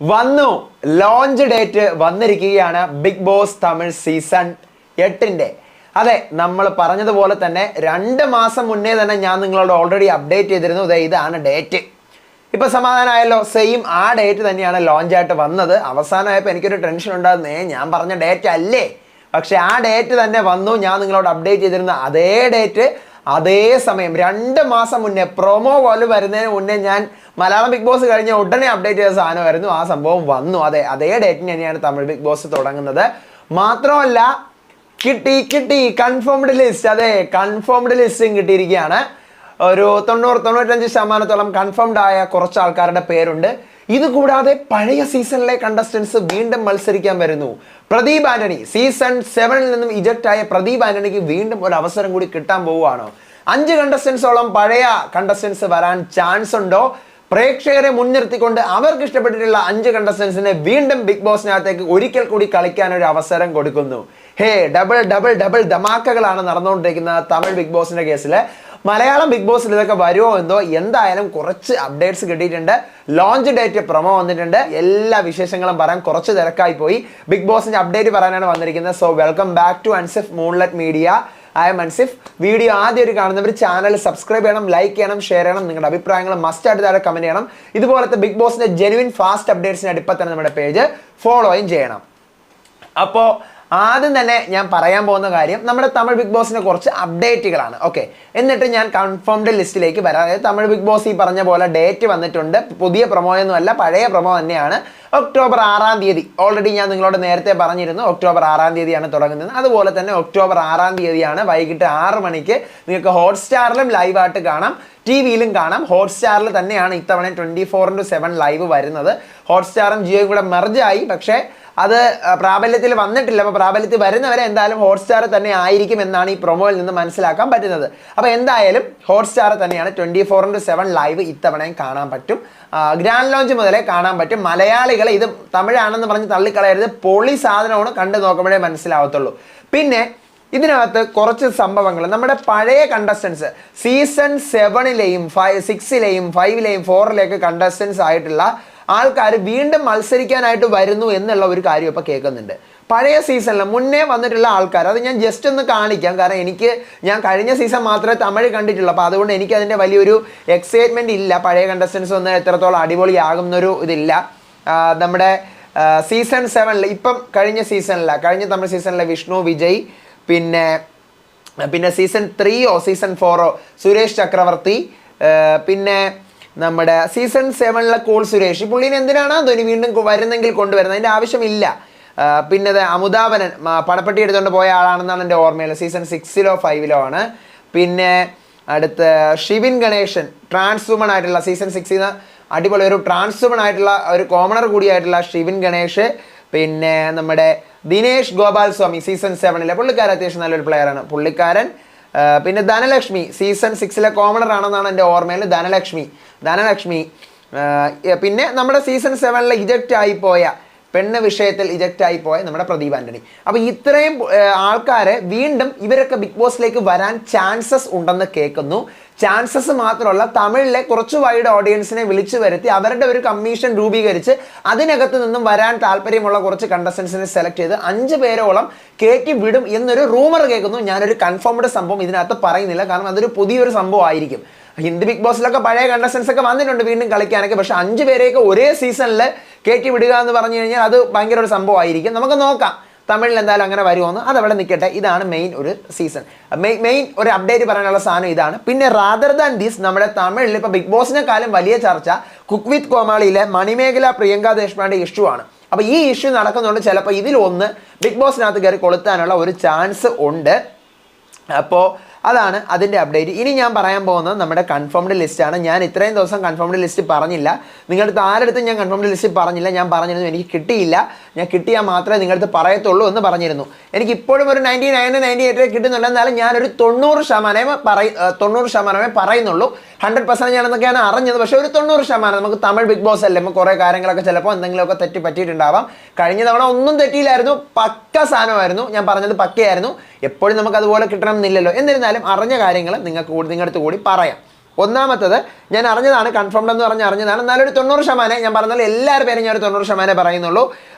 വന്നു launch date വന്നിരിക്കുകയാണ് big boss Tamil season 8-ന്റെ. അതെ, നമ്മൾ പറഞ്ഞതുപോലെ തന്നെ 2 മാസം മുന്നേ തന്നെ ഞാൻ നിങ്ങളോട് ഓൾറെഡി അപ്ഡേറ്റ് ചെയ്തിരുന്നു. ഇതാണ് ഡേറ്റ്. ഇപ്പൊ സമാധാനമായല്ലോ. സെയിം ആ ഡേറ്റ് തന്നെയാണ് ലോഞ്ച് ആയിട്ട് വന്നത്. അവസാനമായപ്പോൾ എനിക്കൊരു ടെൻഷൻ ഉണ്ടാകുന്നേ, ഞാൻ പറഞ്ഞ ഡേറ്റ് അല്ലേ, പക്ഷെ ആ ഡേറ്റ് തന്നെ വന്നു. ഞാൻ നിങ്ങളോട് അപ്ഡേറ്റ് ചെയ്തിരുന്ന അതേ ഡേറ്റ് അതേ സമയം 2 മാസം മുന്നേ പ്രൊമോ പോലും വരുന്നതിന് മുന്നേ ഞാൻ മലയാളം ബിഗ് ബോസ് കഴിഞ്ഞ ഉടനെ അപ്ഡേറ്റ് ചെയ്ത സാധനമായിരുന്നു. ആ സംഭവം വന്നു. അതേ ഡേറ്റിന് തന്നെയാണ് തമിഴ് ബിഗ് ബോസ് തുടങ്ങുന്നത്. മാത്രമല്ല കിട്ടി കൺഫേംഡ് ലിസ്റ്റ്. അതെ, കൺഫേംഡ് ലിസ്റ്റും കിട്ടിയിരിക്കുകയാണ്. ഒരു 90-95% കൺഫേംഡ് ആയ കുറച്ച് ആൾക്കാരുടെ പേരുണ്ട്. ഇത് കൂടാതെ പഴയ സീസണിലെ കണ്ടസ്റ്റൻസ് വീണ്ടും മത്സരിക്കാൻ വരുന്നു. പ്രദീപ് ആന്റണി സീസൺ 7-ൽ നിന്നും ഇജക്റ്റ് ആയ പ്രദീപ് ആന്റണിക്ക് വീണ്ടും ഒരു അവസരം കൂടി കിട്ടാൻ പോവുകയാണോ? 5 കണ്ടസ്റ്റൻസോളം പഴയ കണ്ടസ്റ്റൻസ് വരാൻ ചാൻസ് ഉണ്ടോ? പ്രേക്ഷകരെ മുൻനിർത്തിക്കൊണ്ട് അവർക്ക് ഇഷ്ടപ്പെട്ടിട്ടുള്ള 5 കണ്ടസ്റ്റൻസിനെ വീണ്ടും ബിഗ് ബോസിനകത്തേക്ക് ഒരിക്കൽ കൂടി കളിക്കാൻ ഒരു അവസരം കൊടുക്കുന്നു. ഡബിൾ ധമാക്കകളാണ് നടന്നുകൊണ്ടിരിക്കുന്നത് തമിഴ് ബിഗ് ബോസിന്റെ കേസിൽ. മലയാളം ബിഗ് ബോസിൽ ഇതൊക്കെ വരുമോ എന്തോ. എന്തായാലും കുറച്ച് അപ്ഡേറ്റ്സ് കിട്ടിയിട്ടുണ്ട്. ലോഞ്ച് ഡേറ്റ് പ്രൊമോ വന്നിട്ടുണ്ട്. എല്ലാ വിശേഷങ്ങളും പറയാൻ കുറച്ച് തിരക്കായി പോയി. ബിഗ് ബോസിന്റെ അപ്ഡേറ്റ് പറയാനാണ് വന്നിരിക്കുന്നത്. So welcome back to Ansif Moonlight Media. I am Ansif. Video ആദ്യം കാണുന്നവർ ചാനൽ സബ്സ്ക്രൈബ് ചെയ്യണം, ലൈക്ക് ചെയ്യണം, ഷെയർ ചെയ്യണം. നിങ്ങളുടെ അഭിപ്രായങ്ങൾ മസ്റ്റ് ആയിട്ട് താഴെ കമന്റ് ചെയ്യണം. ഇതുപോലത്തെ ബിഗ് ബോസിന്റെ ജെനുവിൻ ഫാസ്റ്റ് അപ്ഡേറ്റ്സിനായിട്ട് ഇപ്പം തന്നെ നമ്മുടെ പേജ് ഫോളോയും ചെയ്യണം. അപ്പോൾ ആദ്യം തന്നെ ഞാൻ പറയാൻ പോകുന്ന കാര്യം നമ്മുടെ തമിഴ് ബിഗ് ബോസിന്റെ കുറച്ച് അപ്ഡേറ്റുകളാണ്. ഓക്കെ, എന്നിട്ട് ഞാൻ കൺഫേംഡ് ലിസ്റ്റിലേക്ക് വരാം. അതായത് തമിഴ് ബിഗ് ബോസ് ഈ പറഞ്ഞ പോലെ ഡേറ്റ് വന്നിട്ടുണ്ട്. പുതിയ പ്രൊമോയൊന്നും അല്ല, പഴയ പ്രൊമോ തന്നെയാണ്. ഒക്ടോബർ 6-ാം തീയതി ഓൾറെഡി ഞാൻ നിങ്ങളോട് നേരത്തെ പറഞ്ഞിരുന്നു. ഒക്ടോബർ 6-ാം തീയതിയാണ് തുടങ്ങുന്നത്. അതുപോലെ തന്നെ ഒക്ടോബർ 6-ാം തീയതിയാണ് വൈകിട്ട് 6 മണിക്ക് നിങ്ങൾക്ക് ഹോട്ട്സ്റ്റാറിലും ലൈവായിട്ട് കാണാം, ടിവിയിലും കാണാം. ഹോട്ട്സ്റ്റാറിൽ തന്നെയാണ് ഇത്തവണ 24/7 ലൈവ് വരുന്നത്. ഹോട്ട്സ്റ്റാറും ജിയോയും കൂടെ മെർജായി, പക്ഷേ അത് പ്രാബല്യത്തിൽ വന്നിട്ടില്ല. അപ്പോൾ പ്രാബല്യത്തിൽ വരുന്നവരെ എന്തായാലും ഹോട്ട്സ്റ്റാർ തന്നെ ആയിരിക്കും എന്നാണ് ഈ പ്രൊമോയിൽ നിന്ന് മനസ്സിലാക്കാൻ പറ്റുന്നത്. അപ്പോൾ എന്തായാലും ഹോട്ട്സ്റ്റാർ തന്നെയാണ് 24/7 ലൈവ് ഇത്തവണയും കാണാൻ പറ്റും. ഗ്രാൻഡ് ലോഞ്ച് മുതലേ കാണാൻ പറ്റും. മലയാളികളെ ഇത് തമിഴാണെന്ന് പറഞ്ഞ് തള്ളിക്കളയരുത്. പൊളി സാധനമാണ്, കണ്ടു നോക്കുമ്പോഴേ മനസ്സിലാവത്തുള്ളൂ. പിന്നെ ഇതിനകത്ത് കുറച്ച് സംഭവങ്ങൾ നമ്മുടെ പഴയ കണ്ടസ്റ്റൻസ് സീസൺ 7-ലെയും 6-ലെയും 5-ലെയും 4-ലേക്ക് കണ്ടസ്റ്റൻസ് ആയിട്ടുള്ള ആൾക്കാർ വീണ്ടും മത്സരിക്കാനായിട്ട് വരുന്നു എന്നുള്ള ഒരു കാര്യം ഇപ്പോൾ കേൾക്കുന്നുണ്ട്. പഴയ സീസണിൽ മുന്നേ വന്നിട്ടുള്ള ആൾക്കാർ, അത് ഞാൻ ജസ്റ്റ് ഒന്ന് കാണിക്കാം. കാരണം ഞാൻ കഴിഞ്ഞ സീസൺ മാത്രമേ തമിഴ് കണ്ടിട്ടുള്ളൂ. അപ്പോൾ അതുകൊണ്ട് എനിക്കതിൻ്റെ വലിയൊരു എക്സൈറ്റ്മെൻറ്റ് ഇല്ല. പഴയ കണ്ടസ്റ്റൻസ് ഒന്ന് എത്രത്തോളം അടിപൊളിയാകുന്നൊരു ഇതില്ല. നമ്മുടെ സീസൺ 7-ൽ ഇപ്പം കഴിഞ്ഞ തമിഴ് സീസണിലെ വിഷ്ണു വിജയ്, പിന്നെ സീസൺ 3-ഓ സീസൺ 4-ഓ സുരേഷ് ചക്രവർത്തി, പിന്നെ നമ്മുടെ സീസൺ 7-ലെ കൂൾ സുരേഷ്. ഈ പുള്ളീനെ എന്തിനാണ് ധോനി വീണ്ടും വരുന്നെങ്കിൽ കൊണ്ടുവരുന്നത്? അതിൻ്റെ ആവശ്യമില്ല. പിന്നെ അമുദാപനൻ പണപ്പെട്ടി എടുത്തുകൊണ്ട് പോയ ആളാണെന്നാണ് എൻ്റെ ഓർമ്മയിൽ. സീസൺ 6-ലോ 5-ലോ ആണ്. പിന്നെ അടുത്ത് ഷിവിൻ ഗണേശൻ, ട്രാൻസ്വുമൺ ആയിട്ടുള്ള സീസൺ 6-ന് അടിപൊളി ഒരു ട്രാൻസ്വുമൺ ആയിട്ടുള്ള ഒരു കോമണർ കൂടിയായിട്ടുള്ള ഷിവിൻ ഗണേഷ്. പിന്നെ നമ്മുടെ ദിനേഷ് ഗോപാൽ സ്വാമി സീസൺ 7-ലെ പുള്ളിക്കാരൻ അത്യാവശ്യം നല്ലൊരു പ്ലെയറാണ് പുള്ളിക്കാരൻ. പിന്നെ ധനലക്ഷ്മി സീസൺ 6-ലെ കോമണർ ആണെന്നാണ് എൻ്റെ ഓർമ്മയിൽ. ധനലക്ഷ്മി. പിന്നെ നമ്മുടെ സീസൺ 7-ലെ ഇജക്റ്റ് ആയിപ്പോയ പെണ്ണ് വിഷയത്തിൽ ഇജക്റ്റ് ആയിപ്പോയ നമ്മുടെ പ്രദീപ് ആന്റണി. അപ്പോൾ ഇത്രയും ആൾക്കാരെ വീണ്ടും ഇവരൊക്കെ ബിഗ് ബോസിലേക്ക് വരാൻ ചാൻസസ് ഉണ്ടെന്ന് കേൾക്കുന്നു. ചാൻസസ് മാത്രമല്ല, തമിഴിലെ കുറച്ച് വൈഡ് ഓഡിയൻസിനെ വിളിച്ചു വരുത്തി അവരുടെ ഒരു കമ്മീഷൻ രൂപീകരിച്ച് അതിനകത്ത് നിന്നും വരാൻ താല്പര്യമുള്ള കുറച്ച് കണ്ടസ്റ്റൻസിനെ സെലക്ട് ചെയ്ത് 5 പേരോളം കയറ്റി വിടും എന്നൊരു റൂമർ കേൾക്കുന്നു. ഞാനൊരു കൺഫേംഡ് സംഭവം ഇതിനകത്ത് പറയുന്നില്ല, കാരണം അതൊരു പുതിയൊരു സംഭവം ആയിരിക്കും. ഹിന്ദി ബിഗ് ബോസിലൊക്കെ പഴയ കണ്ടസ്റ്റൻസ് ഒക്കെ വന്നിട്ടുണ്ട് വീണ്ടും കളിക്കാനൊക്കെ. പക്ഷെ 5 പേരെയൊക്കെ ഒരേ സീസണിൽ കയറ്റി വിടുക എന്ന് പറഞ്ഞു കഴിഞ്ഞാൽ അത് ഭയങ്കര ഒരു സംഭവമായിരിക്കും. നമുക്ക് നോക്കാം തമിഴിൽ എന്തായാലും അങ്ങനെ വരുമോന്ന്. അതവിടെ നിൽക്കട്ടെ. ഇതാണ് മെയിൻ ഒരു സീസൺ, മെയിൻ ഒരു അപ്ഡേറ്റ് പറയാനുള്ള സാധനം ഇതാണ്. പിന്നെ റാദർ ദാൻ ദിസ് നമ്മുടെ തമിഴിൽ ഇപ്പോൾ ബിഗ് ബോസിനെക്കാളും വലിയ ചർച്ച കുക്ക് വിത്ത് കോമാളിയിലെ മണിമേഖല പ്രിയങ്ക ദേശ്പാണ്ഡെ ഇഷ്യൂ ആണ്. അപ്പോൾ ഈ ഇഷ്യൂ നടക്കുന്നുണ്ട്. ചിലപ്പോൾ ഇതിലൊന്ന് ബിഗ് ബോസിനകത്ത് കയറി കൊളുത്താനുള്ള ഒരു ചാൻസ് ഉണ്ട്. അപ്പോൾ അതാണ് അതിൻ്റെ അപ്ഡേറ്റ്. ഇനി ഞാൻ പറയാൻ പോകുന്നത് നമ്മുടെ കൺഫേംഡ് ലിസ്റ്റാണ്. ഞാൻ ഇത്രയും ദിവസം കൺഫേംഡ് ലിസ്റ്റ് പറഞ്ഞില്ല. നിങ്ങളുടെ ആരെടുത്തും ഞാൻ കൺഫേംഡ് ലിസ്റ്റ് പറഞ്ഞില്ല. ഞാൻ പറഞ്ഞിരുന്നു എനിക്ക് കിട്ടിയില്ല, ഞാൻ കിട്ടിയാൽ മാത്രമേ നിങ്ങളടുത്ത് പറയത്തുള്ളൂ എന്ന് പറഞ്ഞിരുന്നു. എനിക്ക് ഇപ്പോഴും ഒരു 99-98 കിട്ടുന്നുണ്ട്. എന്നാലും ഞാനൊരു 90% പറയുന്നുള്ളൂ. 100% ഞാനെന്നൊക്കെയാണ് അറിഞ്ഞത്. പക്ഷേ ഒരു 90% നമുക്ക് തമിഴ് ബിഗ് ബോസ് അല്ലേ, നമുക്ക് കുറേ കാര്യങ്ങളൊക്കെ ചിലപ്പോൾ എന്തെങ്കിലുമൊക്കെ തെറ്റി പറ്റിയിട്ടുണ്ടാവാം. കഴിഞ്ഞ തവണ ഒന്നും തെറ്റിയില്ലായിരുന്നു, പക്ക സാധനമായിരുന്നു. ഞാൻ പറഞ്ഞത് പക്കയായിരുന്നു. എപ്പോഴും നമുക്ക് അതുപോലെ കിട്ടണം എന്നില്ലല്ലോ. എന്നിരുന്നാലും അറിഞ്ഞ കാര്യങ്ങൾ നിങ്ങളുടെ കൂടി പറയാം. ഒന്നാമത്തത് ഞാൻ അറിഞ്ഞതാണ്, കൺഫേംഡ് എന്ന് പറഞ്ഞ് അറിഞ്ഞതാണ്, എന്നാലും ഒരു 90% ഞാൻ പറഞ്ഞാൽ എല്ലാവരുടെ പേരും ഞാൻ ഒരു 90% പറയുന്നുള്ളൂ.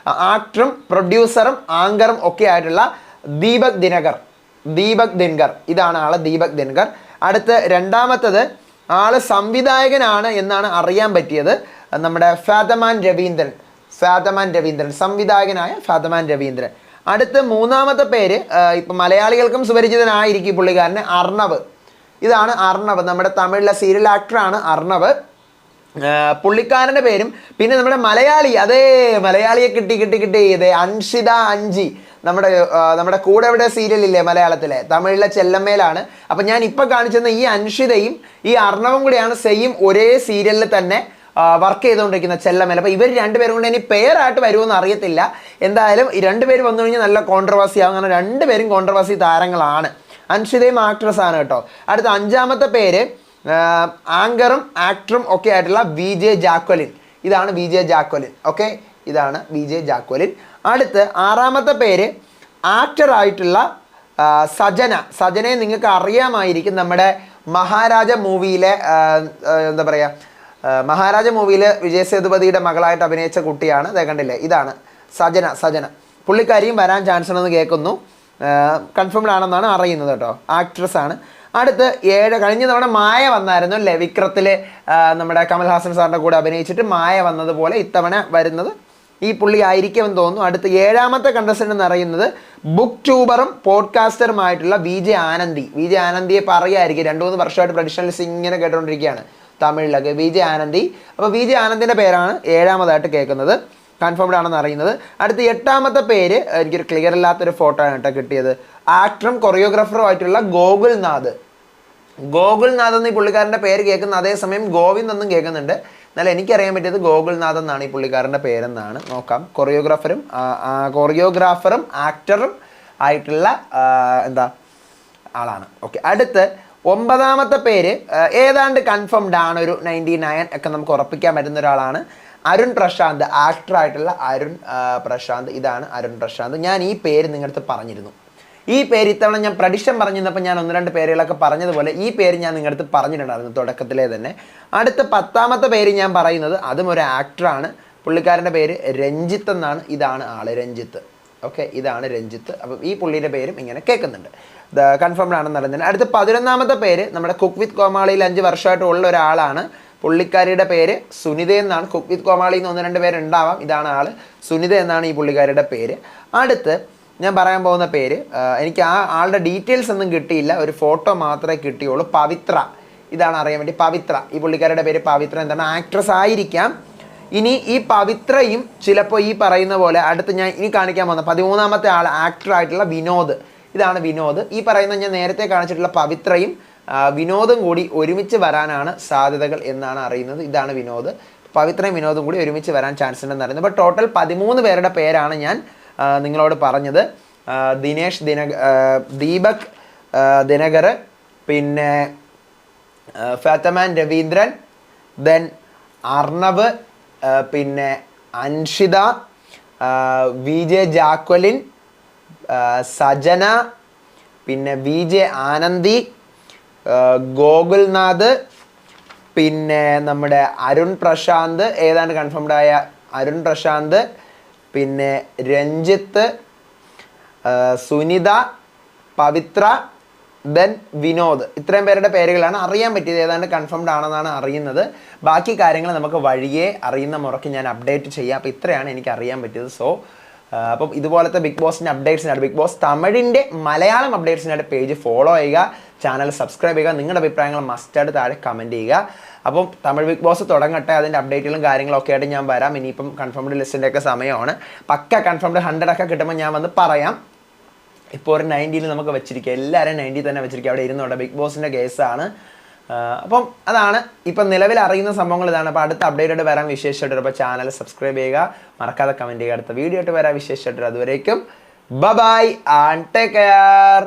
ആക്ടറും പ്രൊഡ്യൂസറും ആങ്കറും ഒക്കെ ആയിട്ടുള്ള ദീപക് ദിനകർ, ഇതാണ് ആള്, ദീപക് ദിനകർ. അടുത്ത് രണ്ടാമത്തത് ആള് സംവിധായകനാണ് എന്നാണ് അറിയാൻ പറ്റിയത്, നമ്മുടെ ഫാതമാൻ രവീന്ദ്രൻ, സംവിധായകനായ ഫാതമാൻ രവീന്ദ്രൻ. അടുത്ത് മൂന്നാമത്തെ പേര് ഇപ്പം മലയാളികൾക്കും സുപരിചിതനായിരിക്കും പുള്ളിക്കാരന്, അർണവ്. ഇതാണ് അർണവ്, നമ്മുടെ തമിഴിലെ സീരിയൽ ആക്ടറാണ് അർണവ്. പുള്ളിക്കാരൻ്റെ പേരും പിന്നെ നമ്മുടെ മലയാളിയെ കിട്ടി ഇതേ അൻഷിത അഞ്ചി, നമ്മുടെ കൂടെ എവിടെ സീരിയലില്ലേ മലയാളത്തിലെ, തമിഴിലെ ചെല്ലമ്മയിലാണ്. അപ്പം ഞാൻ ഇപ്പം കാണിച്ചെന്ന ഈ അൻഷിതയും ഈ അർണവും കൂടെയാണ് സെയിം ഒരേ സീരിയലിൽ തന്നെ വർക്ക് ചെയ്തുകൊണ്ടിരിക്കുന്ന ചെല്ലമ്മേൽ. അപ്പോൾ ഇവർ രണ്ടുപേരും കൊണ്ട് ഇനി പെയറായിട്ട് വരുമെന്ന് അറിയത്തില്ല. എന്തായാലും ഈ രണ്ടുപേര് വന്നു കഴിഞ്ഞാൽ നല്ല കോൺട്രവേഴ്സി ആകും, കാരണം രണ്ടുപേരും കോൺട്രവേഴ്സി താരങ്ങളാണ്. അൻഷിതയും ആക്ട്രസ് ആണ് കേട്ടോ. അടുത്ത അഞ്ചാമത്തെ പേര് ആങ്കറും ആക്ടറും ഒക്കെ ആയിട്ടുള്ള VJ ജാക്വലിൻ, ഇതാണ് VJ ജാക്വലിൻ. ഓക്കെ, ഇതാണ് VJ ജാക്വലിൻ. അടുത്ത് ആറാമത്തെ പേര് ആക്ടറായിട്ടുള്ള സജനയെ നിങ്ങൾക്ക് അറിയാമായിരിക്കും, നമ്മുടെ മഹാരാജ മൂവിയിലെ എന്താ പറയുക, മഹാരാജ മൂവിയിൽ വിജയ് സേതുപതിയുടെ മകളായിട്ട് അഭിനയിച്ച കുട്ടിയാണ്. അതേ കണ്ടില്ലേ, ഇതാണ് സജന. പുള്ളിക്കാരിയും വരാൻ ചാൻസ് ഉണ്ടെന്ന് കേൾക്കുന്നു, കൺഫേംഡ് ആണെന്നാണ് അറിയുന്നത് കേട്ടോ, ആക്ട്രസ് ആണ്. അടുത്ത് കഴിഞ്ഞ തവണ മായ വന്നായിരുന്നു അല്ലേ, വിക്രത്തിൽ നമ്മുടെ കമൽഹാസൻ സാറിൻ്റെ കൂടെ അഭിനയിച്ചിട്ട് മായ വന്നതുപോലെ ഇത്തവണ വരുന്നത് ഈ പുള്ളി ആയിരിക്കുമെന്ന് തോന്നുന്നു. അടുത്ത് ഏഴാമത്തെ കണ്ടസ്റ്റൻ്റ് എന്ന് പറയുന്നത് ബുക്ക് ട്യൂബറും പോഡ്കാസ്റ്ററുമായിട്ടുള്ള VJ ആനന്ദിയെ പറയായിരിക്കും, 2-3 വർഷമായിട്ട് ട്രഡീഷണൽസ് ഇങ്ങനെ കേട്ടുകൊണ്ടിരിക്കുകയാണ് തമിഴിലൊക്കെ, VJ ആനന്ദി. അപ്പോൾ VJ ആനന്ദിൻ്റെ പേരാണ് ഏഴാമതായിട്ട് കേൾക്കുന്നത്, കൺഫേംഡ് ആണെന്ന് അറിയുന്നത്. അടുത്ത എട്ടാമത്തെ പേര് എനിക്കൊരു ക്ലിയർ അല്ലാത്തൊരു ഫോട്ടോ ആണ് കേട്ടോ കിട്ടിയത്, ആക്ടറും കൊറിയോഗ്രാഫറും ആയിട്ടുള്ള ഗോകുൽനാഥ് എന്ന് ഈ പുള്ളിക്കാരൻ്റെ പേര് കേൾക്കുന്ന, അതേസമയം ഗോവിന്ദ് എന്നും കേൾക്കുന്നുണ്ട്. എന്നാലും എനിക്കറിയാൻ പറ്റിയത് ഗോകുൽനാഥ് എന്നാണ് ഈ പുള്ളിക്കാരൻ്റെ പേരെന്നാണ്. നോക്കാം, കൊറിയോഗ്രാഫറും ആക്ടറും ആയിട്ടുള്ള ആളാണ്. ഓക്കെ, അടുത്ത് 9ാമത്തെ പേര് ഏതാണ്ട് കൺഫേംഡ് ആണ്, ഒരു 99 ഒക്കെ നമുക്ക് ഉറപ്പിക്കാൻ പറ്റുന്ന ഒരാളാണ്, അരുൺ പ്രശാന്ത്, ആക്ടറായിട്ടുള്ള അരുൺ പ്രശാന്ത്. ഇതാണ് അരുൺ പ്രശാന്ത്. ഞാൻ ഈ പേര് നിങ്ങളടുത്ത് പറഞ്ഞിരുന്നു, ഈ പേര് ഇത്തവണ ഞാൻ പ്രഡിക്ഷൻ പറഞ്ഞിരുന്നപ്പോൾ ഞാൻ 1-2 പേരുകളൊക്കെ പറഞ്ഞതുപോലെ ഈ പേര് ഞാൻ നിങ്ങളടുത്ത് പറഞ്ഞിട്ടുണ്ടായിരുന്നു തുടക്കത്തിലേ തന്നെ. അടുത്ത 10ാമത്തെ പേര് ഞാൻ പറയുന്നത് അതും ഒരു ആക്ടറാണ്, പുള്ളിക്കാരൻ്റെ പേര് രഞ്ജിത്ത് എന്നാണ്. ഇതാണ് ആള്, രഞ്ജിത്ത്. ഓക്കെ, ഇതാണ് രഞ്ജിത്ത്. അപ്പം ഈ പുള്ളിയുടെ പേരും ഇങ്ങനെ കേൾക്കുന്നുണ്ട്, കൺഫേംഡ് ആണെന്ന് അറിയുന്നത്. അടുത്ത 11ാമത്തെ പേര് നമ്മുടെ കുക്ക് വിത്ത് കോമാളിയിൽ 5 വർഷമായിട്ട് ഉള്ള ഒരാളാണ്, പുള്ളിക്കാരിയുടെ പേര് സുനിത എന്നാണ്. കുക്ക് വിത്ത് കോമാളിയിൽ നിന്ന് 1-2 പേരുണ്ടാവാം, ഇതാണ് ആള്, സുനിത എന്നാണ് ഈ പുള്ളിക്കാരിയുടെ പേര്. അടുത്ത് ഞാൻ പറയാൻ പോകുന്ന പേര് എനിക്ക് ആളുടെ ഡീറ്റെയിൽസ് ഒന്നും കിട്ടിയില്ല, ഒരു ഫോട്ടോ മാത്രമേ കിട്ടിയുള്ളൂ, പവിത്ര. ഇതാണ് അറിയാൻ വേണ്ടി, പവിത്ര. ഈ പുള്ളിക്കാരുടെ പേര് പവിത്ര, എന്താണ് ആക്ട്രസ് ആയിരിക്കാം. ഇനി ഈ പവിത്രയും ചിലപ്പോൾ ഈ പറയുന്ന പോലെ അടുത്ത് ഞാൻ ഇനി കാണിക്കാൻ പോകുന്ന 13ാമത്തെ ആൾ ആക്ടറായിട്ടുള്ള വിനോദ്. ഇതാണ് വിനോദ്. ഈ പറയുന്ന ഞാൻ നേരത്തെ കാണിച്ചിട്ടുള്ള പവിത്രയും വിനോദും കൂടി ഒരുമിച്ച് വരാനാണ് സാധ്യതകൾ എന്നാണ് അറിയുന്നത്. ഇതാണ് വിനോദ്. പവിത്രയും വിനോദും കൂടി ഒരുമിച്ച് വരാൻ ചാൻസ് ഉണ്ടെന്ന് അറിയുന്നത്. അപ്പോൾ ടോട്ടൽ 13 പേരുടെ പേരാണ് ഞാൻ നിങ്ങളോട് പറഞ്ഞത്. ദീപക് ദിനകർ, പിന്നെ ഫാതമാൻ രവീന്ദ്രൻ, ദെൻ അർണവ്, പിന്നെ അൻഷിത, VJ ജാക്വലിൻ, സജന, പിന്നെ VJ ആനന്ദി, ഗോകുൽനാഥ്, പിന്നെ നമ്മുടെ അരുൺ പ്രശാന്ത്, ഏതാണ്ട് കൺഫേംഡ് ആയ അരുൺ പ്രശാന്ത്, പിന്നെ രഞ്ജിത്ത്, സുനിത, പവിത്ര, ദെൻ വിനോദ്. ഇത്രയും പേരുടെ പേരുകളാണ് അറിയാൻ പറ്റിയത്, ഏതാണ്ട് കൺഫേംഡ് ആണെന്നാണ് അറിയുന്നത്. ബാക്കി കാര്യങ്ങൾ നമുക്ക് വഴിയേ അറിയുന്ന മുറയ്ക്ക് ഞാൻ അപ്ഡേറ്റ് ചെയ്യാം. അപ്പോൾ ഇത്രയാണ് എനിക്ക് അറിയാൻ പറ്റിയത്. സോ അപ്പം ഇതുപോലത്തെ ബിഗ് ബോസിൻ്റെ അപ്ഡേറ്റ്സിനായിട്ട്, ബിഗ് ബോസ് തമിഴിൻ്റെ മലയാളം അപ്ഡേറ്റ്സിനായിട്ട് പേജ് ഫോളോ ചെയ്യുക, ചാനൽ സബ്സ്ക്രൈബ് ചെയ്യുക, നിങ്ങളുടെ അഭിപ്രായങ്ങൾ മസ്റ്റായിട്ട് താഴെ കമൻറ്റ് ചെയ്യുക. അപ്പം തമിഴ് ബിഗ് ബോസ് തുടങ്ങട്ടെ, അതിൻ്റെ അപ്ഡേറ്റുകളും കാര്യങ്ങളൊക്കെ ആയിട്ട് ഞാൻ വരാം. ഇനിയിപ്പം കൺഫേംഡ് ലിസ്റ്റിൻ്റെ ഒക്കെ സമയമാണ്. പക്ക കൺഫേംഡ് 100 ഒക്കെ കിട്ടുമ്പോൾ ഞാൻ വന്ന് പറയാം. ഇപ്പോൾ ഒരു 90 നമുക്ക് വെച്ചിരിക്കുക, എല്ലാവരും 90 തന്നെ വെച്ചിരിക്കുക, അവിടെ ഇരുന്നോട്ടെ, ബിഗ് ബോസിൻ്റെ കേസാണ്. അപ്പം അതാണ് ഇപ്പം നിലവിൽ അറിയുന്ന സംഭവങ്ങൾ ഇതാണ്. അപ്പോൾ അടുത്ത അപ്ഡേറ്റ് വരാൻ വിശേഷമായിട്ട്, അപ്പോൾ ചാനൽ സബ്സ്ക്രൈബ് ചെയ്യുക, മറക്കാതെ കമൻറ്റ് ചെയ്യുക. അടുത്ത വീഡിയോ ആയിട്ട് വരാൻ വിശേഷമായിട്ട്, അതുവരേക്കും ബൈ ആൻഡ് ടേക്ക് കെയർ.